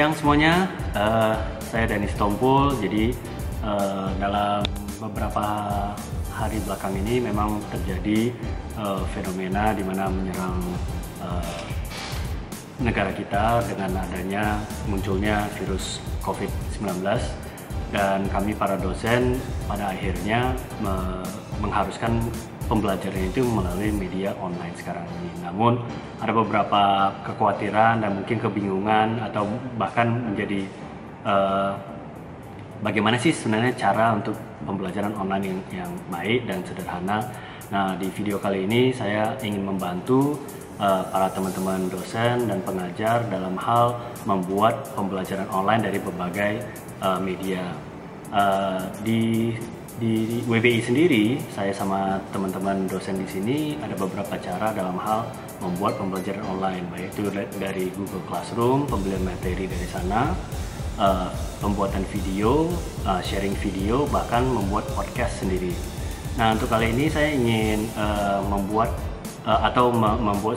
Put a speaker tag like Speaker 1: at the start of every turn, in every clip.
Speaker 1: siang semuanya, saya Dani Sitompul. Jadi dalam beberapa hari belakang ini memang terjadi fenomena di mana menyerang negara kita dengan adanya munculnya virus COVID-19, dan kami para dosen pada akhirnya mengharuskan pembelajaran itu melalui media online sekarang ini. Namun ada beberapa kekhawatiran dan mungkin kebingungan atau bahkan menjadi bagaimana sih sebenarnya cara untuk pembelajaran online yang baik dan sederhana. Nah, di video kali ini saya ingin membantu para teman-teman dosen dan pengajar dalam hal membuat pembelajaran online dari berbagai media. Di WBI sendiri, saya sama teman-teman dosen di sini ada beberapa cara dalam hal membuat pembelajaran online, baik itu dari Google Classroom, pembelian materi dari sana, pembuatan video, sharing video, bahkan membuat podcast sendiri. Nah, untuk kali ini saya ingin membuat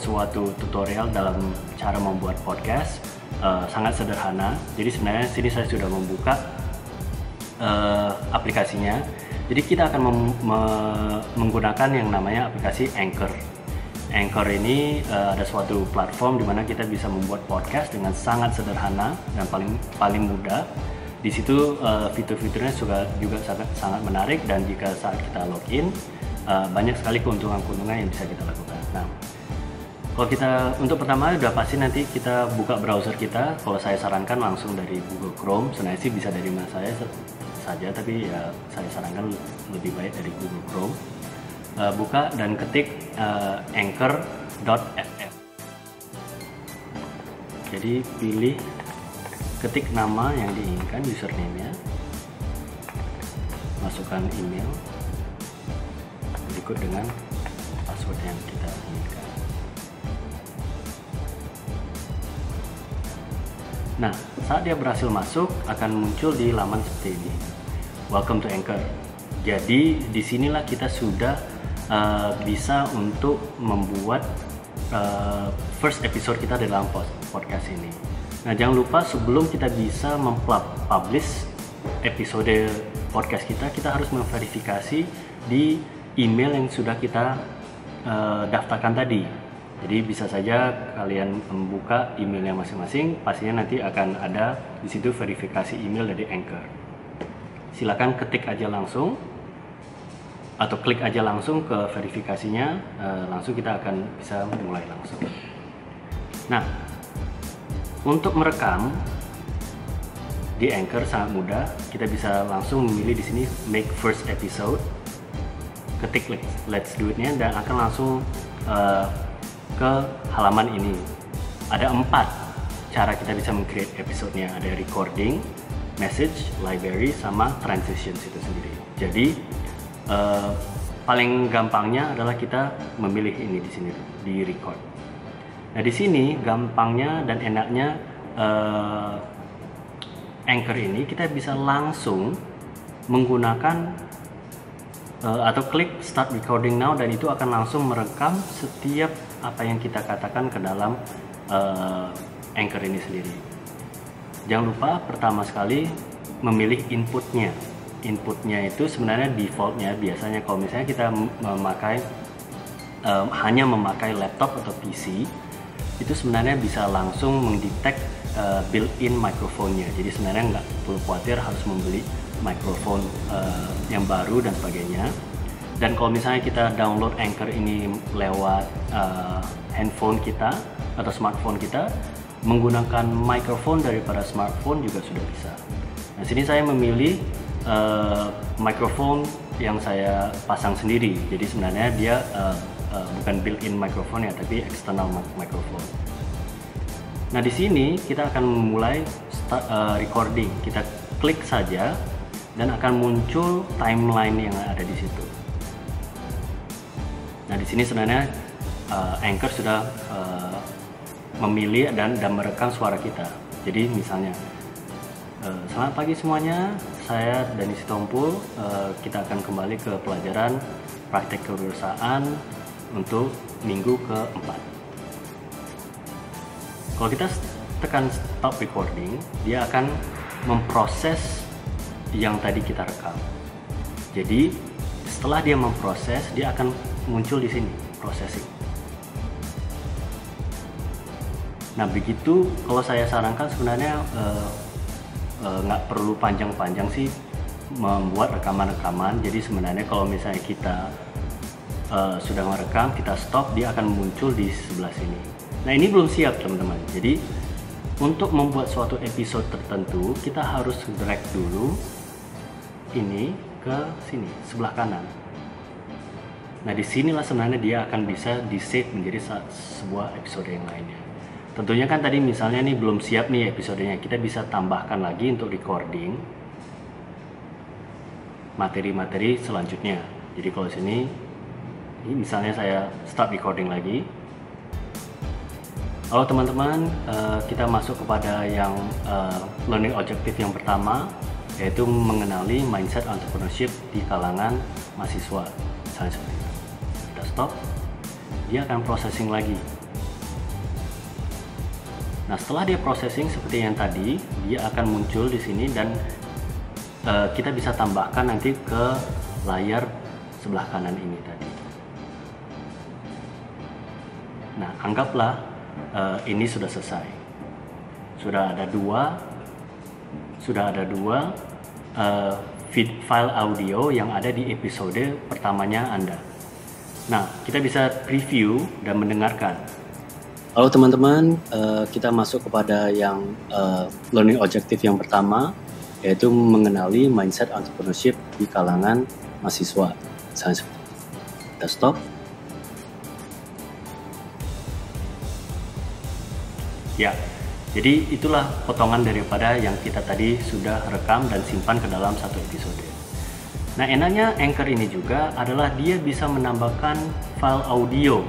Speaker 1: suatu tutorial dalam cara membuat podcast sangat sederhana. Jadi sebenarnya sini saya sudah membuka aplikasinya. Jadi kita akan menggunakan yang namanya aplikasi Anchor. Anchor ini ada suatu platform di mana kita bisa membuat podcast dengan sangat sederhana dan paling mudah. Di situ fitur-fiturnya juga sangat menarik, dan jika saat kita login banyak sekali keuntungan-keuntungan yang bisa kita lakukan. Nah, kalau kita untuk pertama udah pasti nanti kita buka browser kita. Kalau saya sarankan langsung dari Google Chrome. Sebenarnya sih bisa dari mana saja, tapi ya saya sarankan lebih baik dari Google Chrome. Buka dan ketik anchor.fm. Jadi ketik nama yang diinginkan, username-nya, masukkan email, berikut dengan password yang kita inginkan. Nah, saat dia berhasil masuk, akan muncul di laman seperti ini. Welcome to Anchor. Jadi disinilah kita sudah bisa untuk membuat first episode kita dalam podcast ini. Nah, jangan lupa sebelum kita bisa mempublish episode podcast kita harus memverifikasi di email yang sudah kita daftarkan tadi. Jadi bisa saja kalian membuka emailnya masing-masing, pastinya nanti akan ada di situ verifikasi email dari Anchor. Silakan ketik aja langsung atau klik aja langsung ke verifikasinya, langsung kita akan bisa mulai langsung. Nah, untuk merekam di Anchor sangat mudah. Kita bisa langsung memilih di sini make first episode, ketik let's do it-nya, dan akan langsung ke halaman ini. Ada 4 cara kita bisa meng-create episode-nya. Ada recording, message, library, sama transitions itu sendiri. Jadi paling gampangnya adalah kita memilih ini di sini, di record. Nah, di sini gampangnya dan enaknya Anchor ini kita bisa langsung menggunakan atau klik start recording now, dan itu akan langsung merekam setiap apa yang kita katakan ke dalam Anchor ini sendiri. Jangan lupa pertama sekali memilih inputnya. Inputnya itu sebenarnya defaultnya biasanya kalau misalnya kita hanya memakai laptop atau PC, itu sebenarnya bisa langsung mendetek built-in microphone-nya. Jadi sebenarnya nggak perlu khawatir harus membeli mikrofon yang baru dan sebagainya. Dan kalau misalnya kita download Anchor ini lewat handphone kita atau smartphone kita, menggunakan mikrofon daripada smartphone juga sudah bisa. Nah, sini saya memilih mikrofon yang saya pasang sendiri. Jadi sebenarnya dia bukan built-in mikrofon ya, tapi external mikrofon. Nah, di sini kita akan memulai recording. Kita klik saja dan akan muncul timeline yang ada di situ. Nah, di sini sebenarnya Anchor sudah memilih dan merekam suara kita. Jadi misalnya, selamat pagi semuanya, saya Dani Sitompul. Kita akan kembali ke pelajaran praktek kewirausahaan untuk minggu ke-4. Kalau kita tekan stop recording, dia akan memproses yang tadi kita rekam. Jadi setelah dia memproses, dia akan muncul di sini processing. Nah begitu, kalau saya sarankan sebenarnya nggak perlu panjang-panjang sih membuat rekaman-rekaman. Jadi sebenarnya kalau misalnya kita sudah merekam, kita stop, dia akan muncul di sebelah sini. Nah ini belum siap teman-teman. Jadi untuk membuat suatu episode tertentu, kita harus drag dulu ini ke sini, sebelah kanan. Nah disinilah sebenarnya dia akan bisa di save menjadi sebuah episode yang lainnya. Tentunya kan tadi misalnya nih belum siap nih episodenya, kita bisa tambahkan lagi untuk recording materi-materi selanjutnya. Jadi kalau sini, ini misalnya saya start recording lagi. Halo teman-teman, kita masuk kepada yang learning objective yang pertama, yaitu mengenali mindset entrepreneurship di kalangan mahasiswa. Misalnya seperti itu. Kita stop, dia akan processing lagi. Nah setelah dia processing seperti yang tadi, dia akan muncul di sini dan kita bisa tambahkan nanti ke layar sebelah kanan ini tadi. Nah anggaplah ini sudah selesai. Sudah ada dua file audio yang ada di episode pertamanya Anda. Nah, kita bisa preview dan mendengarkan. Halo teman-teman, kita masuk kepada yang learning objective yang pertama, yaitu mengenali mindset entrepreneurship di kalangan mahasiswa. Misalnya seperti itu. Kita stop. Ya, jadi itulah potongan daripada yang kita tadi sudah rekam dan simpan ke dalam satu episode. Nah, enaknya Anchor ini juga adalah dia bisa menambahkan file audio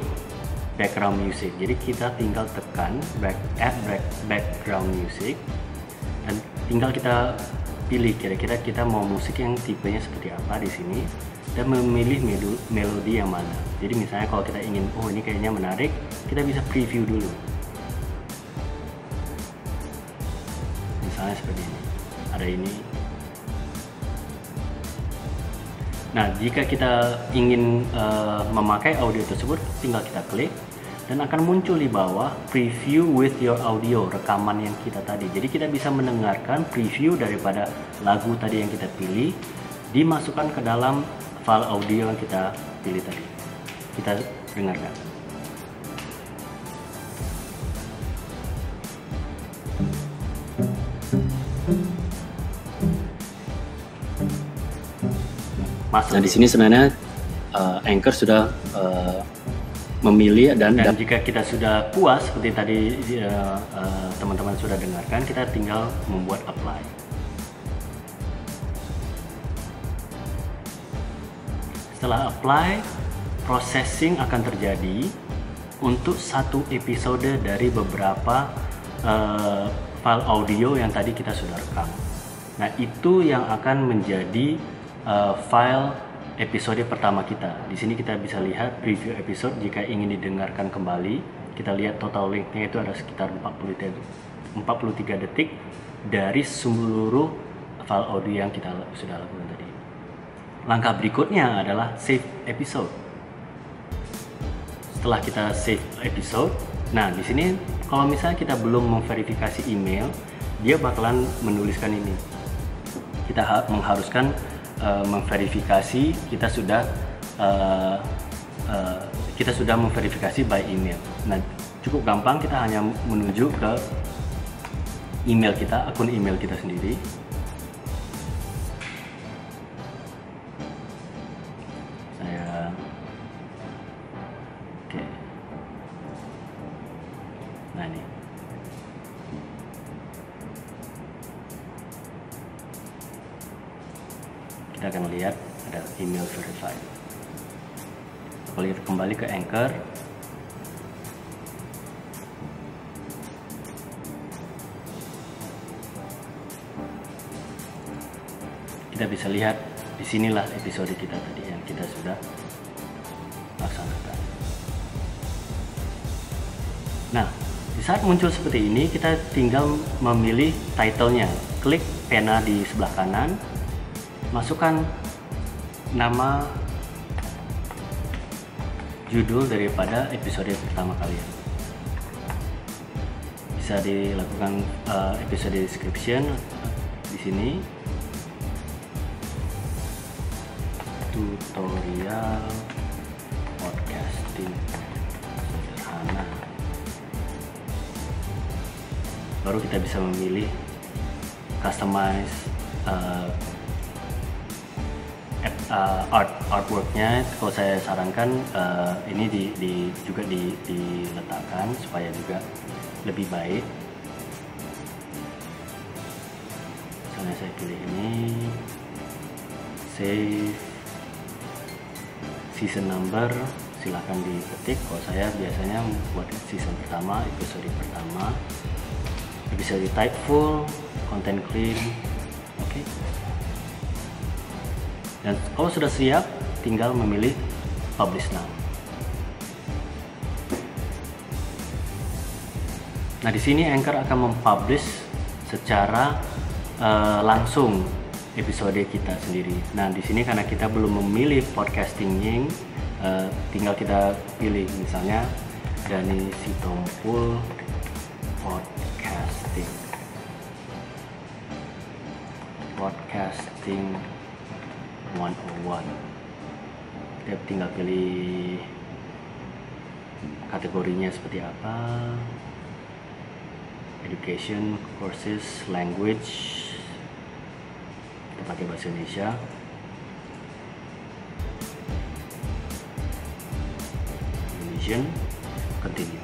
Speaker 1: background music. Jadi kita tinggal tekan add background music dan tinggal kita pilih kira-kira kita mau musik yang tipenya seperti apa di sini dan memilih melodi yang mana. Jadi misalnya kalau kita ingin, oh ini kayaknya menarik, kita bisa preview dulu. Misalnya seperti ini, ada ini. Nah, jika kita ingin memakai audio tersebut, tinggal kita klik dan akan muncul di bawah preview with your audio, rekaman yang kita tadi. Jadi kita bisa mendengarkan preview daripada lagu tadi yang kita pilih, dimasukkan ke dalam file audio yang kita pilih tadi. Kita dengarkan. Nah di sini sebenarnya Anchor sudah memilih dan jika kita sudah puas seperti tadi teman-teman sudah dengarkan, kita tinggal membuat apply. Setelah apply, processing akan terjadi untuk satu episode dari beberapa file audio yang tadi kita sudah rekam. Nah itu yang akan menjadi file episode pertama kita. Di sini kita bisa lihat preview episode. Jika ingin didengarkan kembali, kita lihat total lengthnya itu ada sekitar 43 detik dari seluruh file audio yang kita sudah lakukan tadi. Langkah berikutnya adalah save episode. Setelah kita save episode, nah di sini kalau misalnya kita belum memverifikasi email, dia bakalan menuliskan ini. Kita mengharuskan memverifikasi kita sudah memverifikasi by email. Nah cukup gampang, kita hanya menuju ke email kita, akun email kita sendiri. Oke. Nah ini. Kita akan lihat ada email verified. Kalau kita kembali ke Anchor, kita bisa lihat di sinilah episode kita tadi yang kita sudah laksanakan. Nah, di saat muncul seperti ini, kita tinggal memilih title-nya. Klik pena di sebelah kanan, masukkan nama judul daripada episode pertama kalian. Bisa dilakukan episode description di sini. Tutorial podcasting sederhana. Baru kita bisa memilih customize artworknya. Kalau saya sarankan ini juga diletakkan supaya juga lebih baik. Misalnya saya pilih ini, save season number, silahkan diketik. Kalau saya biasanya buat season pertama, episode pertama. Bisa di type full, content clean, oke. Dan kalau sudah siap, tinggal memilih publish now. Nah, di sini Anchor akan mempublish secara langsung episode kita sendiri. Nah, di sini karena kita belum memilih podcasting tinggal kita pilih misalnya Dani Sitompul Podcasting 101. Kita tinggal pilih kategorinya seperti apa. Education, courses, language. Kita pakai bahasa Indonesia. Indonesian, continue.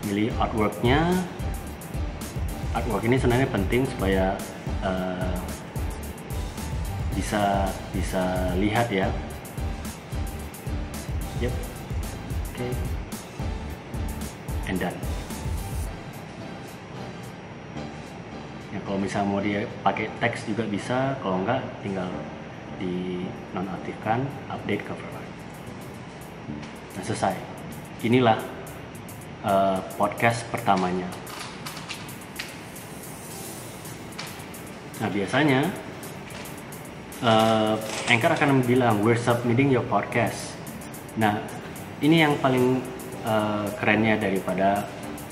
Speaker 1: Pilih artworknya. Artwork ini sebenarnya penting supaya bisa lihat ya. Yep. Oke. And done. Ya, kalau misalnya mau dia pakai teks juga bisa, kalau enggak tinggal di nonaktifkan update cover art. Nah, selesai. Inilah podcast pertamanya. Nah, biasanya Anchor akan bilang we're submitting your podcast. Nah, ini yang paling kerennya daripada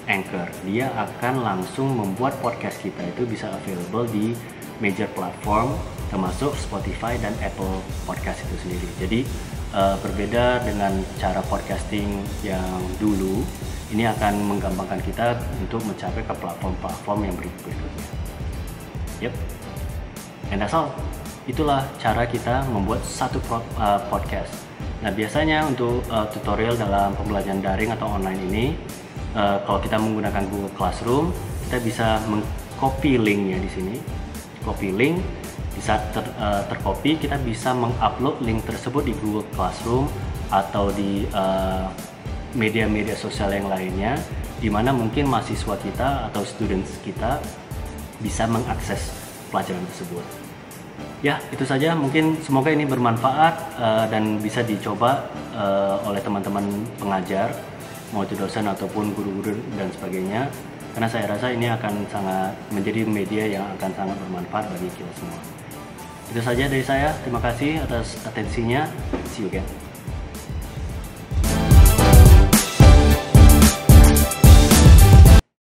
Speaker 1: Anchor. Dia akan langsung membuat podcast kita itu bisa available di major platform termasuk Spotify dan Apple Podcast itu sendiri. Jadi berbeda dengan cara podcasting yang dulu, ini akan menggampangkan kita untuk mencapai ke platform-platform yang berikutnya. Yep, and that's all. Itulah cara kita membuat satu podcast. Nah, biasanya untuk tutorial dalam pembelajaran daring atau online ini, kalau kita menggunakan Google Classroom, kita bisa mengcopy linknya di sini. Copy link, di saat tercopy, kita bisa mengupload link tersebut di Google Classroom atau di media-media sosial yang lainnya, di mana mungkin mahasiswa kita atau students kita bisa mengakses pelajaran tersebut. Ya, itu saja. Mungkin semoga ini bermanfaat dan bisa dicoba oleh teman-teman pengajar, mau itu dosen ataupun guru-guru dan sebagainya. Karena saya rasa ini akan sangat menjadi media yang akan sangat bermanfaat bagi kita semua. Itu saja dari saya. Terima kasih atas atensinya. See you again.